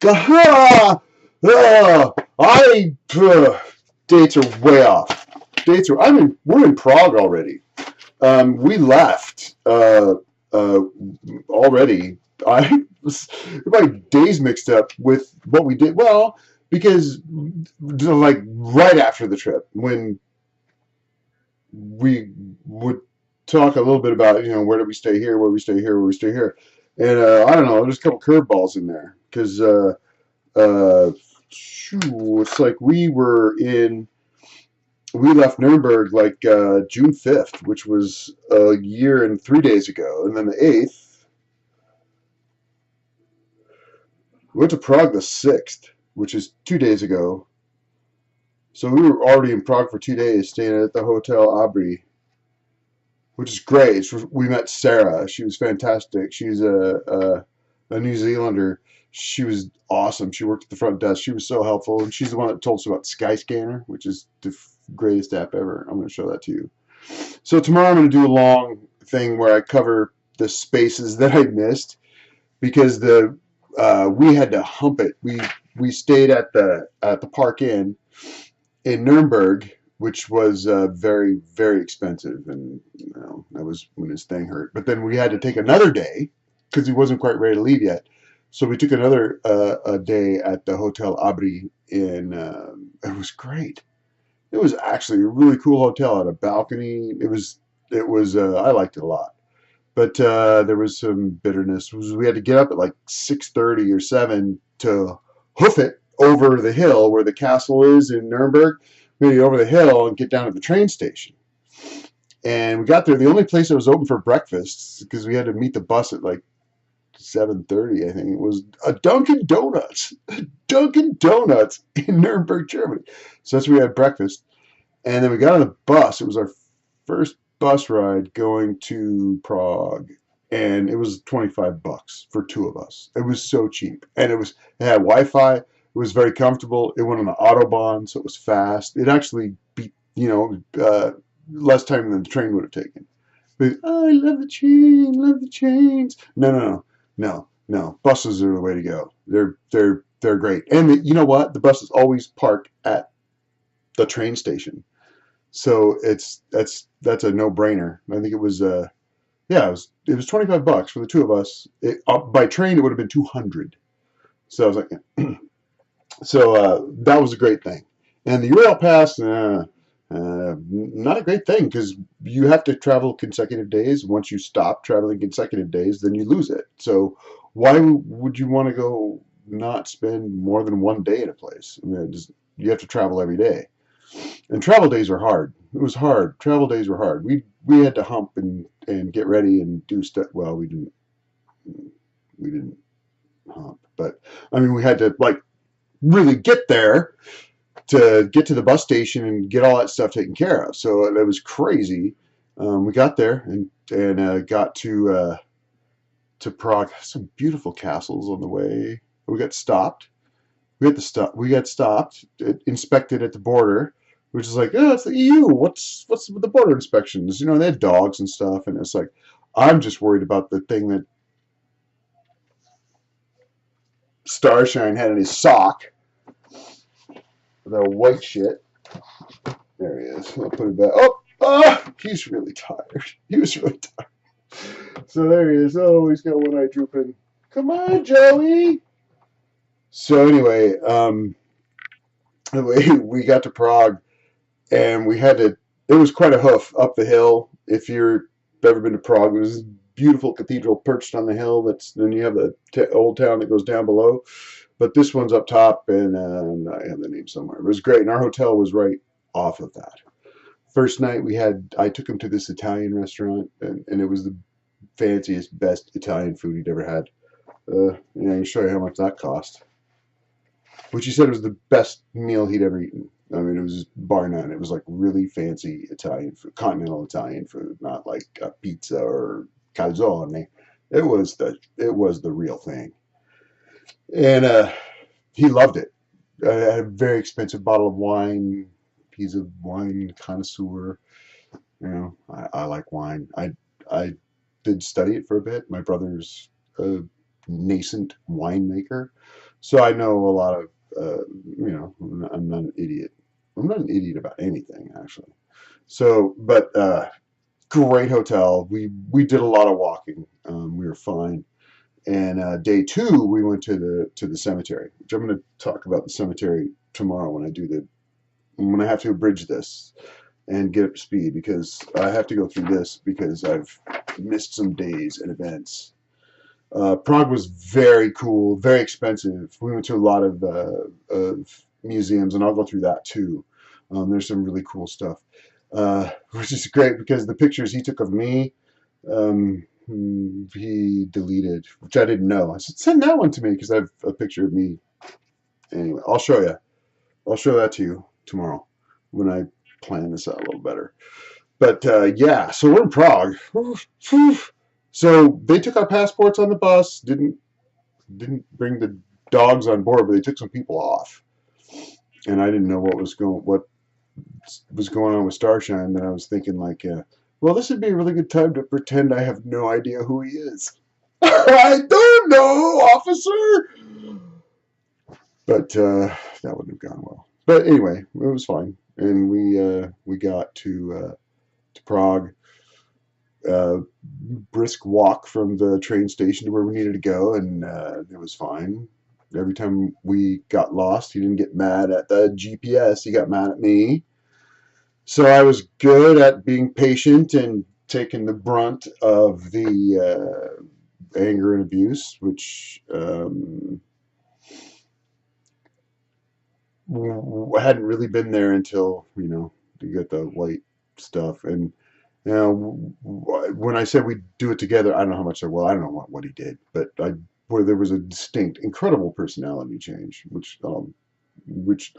Ah, ah, I dates are way off. Dates are. We're in Prague already. We left already. I my days mixed up with what we did. Well, because like right after the trip, when we would talk a little bit about where do we stay here, where we stay here, where we stay here, and I don't know, there's a couple curveballs in there because uh, it's like we left Nuremberg like June 5th, which was a year and 3 days ago, and then the 8th we went to Prague the 6th, which is 2 days ago. So we were already in Prague for 2 days, staying at the Hotel Abri, which is great. We met Sarah. She was fantastic. She's a New Zealander. She was awesome. She worked at the front desk. She was so helpful, and she's the one that told us about Skyscanner, which is the greatest app ever. I'm going to show that to you. So tomorrow I'm going to do a long thing where I cover the spaces that I missed because we had to hump it. We stayed at the Park Inn in Nuremberg, which was very, very expensive, and that was when his thing hurt. But then we had to take another day because he wasn't quite ready to leave yet. So we took another a day at the Hotel Abri in. It was great. It was actually a really cool hotel. Had a balcony. It was. I liked it a lot. But there was some bitterness. We had to get up at like 6:30 or 7 to hoof it over the hill where the castle is in Nuremberg. We had to get over the hill and get down to the train station. And we got there. The only place that was open for breakfast, because we had to meet the bus at like 7:30, I think, it was a Dunkin' Donuts. Dunkin' Donuts in Nuremberg, Germany. So that's where we had breakfast. And then we got on the bus. It was our first bus ride going to Prague, and it was $25 for two of us. It was so cheap, and it had Wi-Fi. It was very comfortable. It went on the autobahn, so it was fast. It actually beat less time than the train would have taken. But, oh, I love the train, love the trains. No, no, no, no, no. Buses are the way to go. They're great, and you know what? The buses always park at the train station. So that's a no brainer. I think it was it was $25 for the two of us. By train it would have been 200. So I was like, so that was a great thing. And the Ural Pass, not a great thing because you have to travel consecutive days. Once you stop traveling consecutive days, then you lose it. So why would you want to go not spend more than one day in a place? I mean, you have to travel every day. And travel days were hard. It was hard. Travel days were hard. We had to hump and get ready and do stuff. Well, we didn't hump, but I mean we had to like really get there to get to the bus station and get all that stuff taken care of. So it was crazy. We got there and got to Prague. Some beautiful castles on the way. We got stopped. We got stopped, inspected at the border, which is like, oh, it's the EU. What's with the border inspections? They had dogs and stuff, and it's like, I'm just worried about the thing that Starshine had in his sock, the white shit. There he is. I'll put it back. Oh, he's really tired. He was really tired. So there he is. Oh, he's got one eye drooping. Come on, Joey. So anyway, we got to Prague, and we had to. It was quite a hoof up the hill. If you've ever been to Prague, there's this beautiful cathedral perched on the hill. Then you have the old town that goes down below, but this one's up top, and I have the name somewhere. It was great, and our hotel was right off of that. First night I took him to this Italian restaurant, and it was the fanciest, best Italian food he'd ever had. I can show you how much that cost. Which he said was the best meal he'd ever eaten. I mean, it was bar none. It was like really fancy Italian food, continental Italian food, not like a pizza or calzone. It was the real thing, and he loved it. I had a very expensive bottle of wine. He's a wine connoisseur. I like wine. I did study it for a bit. My brother's a nascent winemaker, So I know a lot of, I'm not an idiot. I'm not an idiot about anything, actually. So, but great hotel. We did a lot of walking. We were fine. And day two, we went to the cemetery, which I'm going to talk about the cemetery tomorrow when I have to abridge this and get up to speed because I have to go through this because I've missed some days and events. Prague was very cool, very expensive. We went to a lot of museums, and I'll go through that too. There's some really cool stuff, which is great because the pictures he took of me, he deleted, which I didn't know. I said, send that one to me because I have a picture of me. Anyway, I'll show you. I'll show that to you tomorrow when I plan this out a little better. But yeah, so we're in Prague. So they took our passports on the bus. Didn't bring the dogs on board, but they took some people off. And I didn't know what was going on with Starshine. Then I was thinking like, well, this would be a really good time to pretend I have no idea who he is. I don't know, officer. But that wouldn't have gone well. But anyway, it was fine, and we got to Prague. Brisk walk from the train station to where we needed to go, and it was fine. Every time we got lost, he didn't get mad at the GPS. He got mad at me. So I was good at being patient and taking the brunt of the anger and abuse, which hadn't really been there until you get the white stuff. And when I said we'd do it together, I don't know how much. Well, I don't know what he did, but where there was a distinct, incredible personality change, which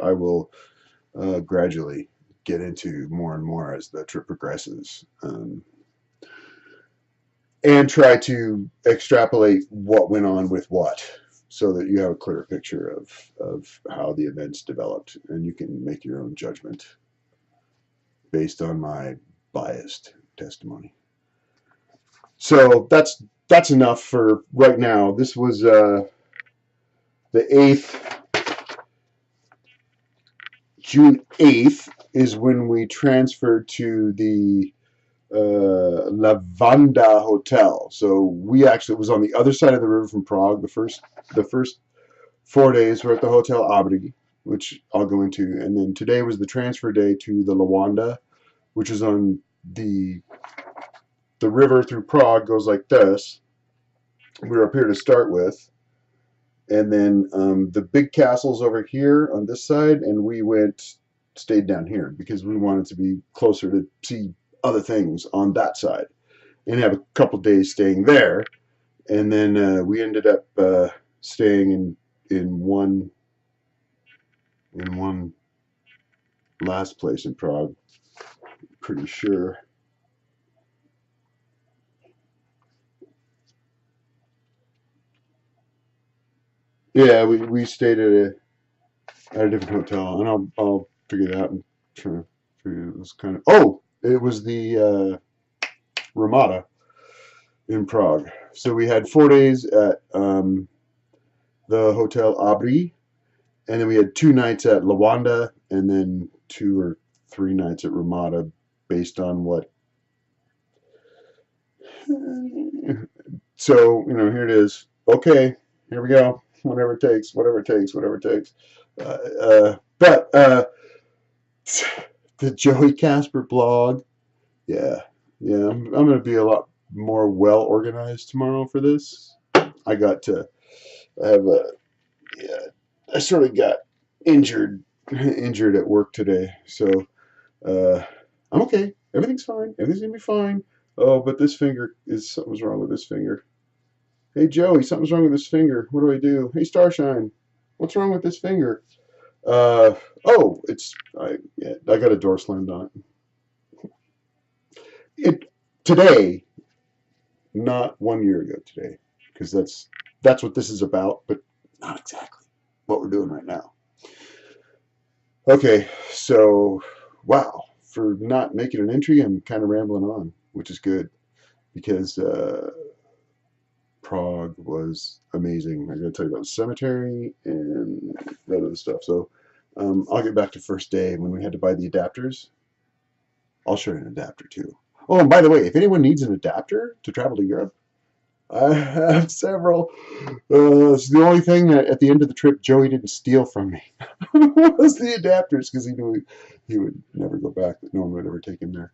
I will gradually get into more and more as the trip progresses, and try to extrapolate what went on with what, so that you have a clearer picture of how the events developed, and you can make your own judgment based on my biased testimony. So that's enough for right now. This was the 8th, June 8th is when we transferred to the Lavanda Hotel. So we actually, it was on the other side of the river from Prague. The first 4 days were at the Hotel Abri, which I'll go into, and then today was the transfer day to the Lavanda, which is on the river through Prague goes like this. We were up here to start with, and then the big castle's over here on this side, and we stayed down here because we wanted to be closer to see other things on that side and have a couple days staying there. And then we ended up staying in one last place in Prague, pretty sure. Yeah, we stayed at a different hotel, and I'll figure that out and try to figure it was kind of. Oh, it was the Ramada in Prague. So we had 4 days at the Hotel Abri, and then we had 2 nights at Lawanda, and then 2 or 3 nights at Ramada, based on what. So here it is. Okay, here we go. Whatever it takes, whatever it takes, whatever it takes. But the Joey Casper blog, yeah, I'm going to be a lot more well organized tomorrow for this. I have I sort of got injured at work today, so I'm okay. Everything's fine. Everything's gonna be fine. Oh, but this finger something's wrong with this finger. Hey Joey, something's wrong with this finger. What do I do? Hey Starshine, what's wrong with this finger? Oh, I got a door slammed on it. Today, not 1 year ago today, because that's what this is about, but not exactly what we're doing right now. Okay, so wow, for not making an entry, I'm kind of rambling on, which is good because Prague was amazing. I'm going to tell you about the cemetery and that other stuff. So I'll get back to first day when we had to buy the adapters. I'll show you an adapter too. Oh, and by the way, if anyone needs an adapter to travel to Europe, I have several. It's the only thing that at the end of the trip Joey didn't steal from me was the adapters because he knew he would never go back. That no one would ever take him there.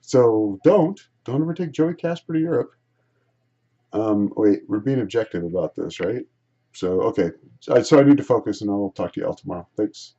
So don't ever take Joey Casper to Europe. Wait, we're being objective about this, right? So okay, so I need to focus, and I'll talk to you all tomorrow. Thanks.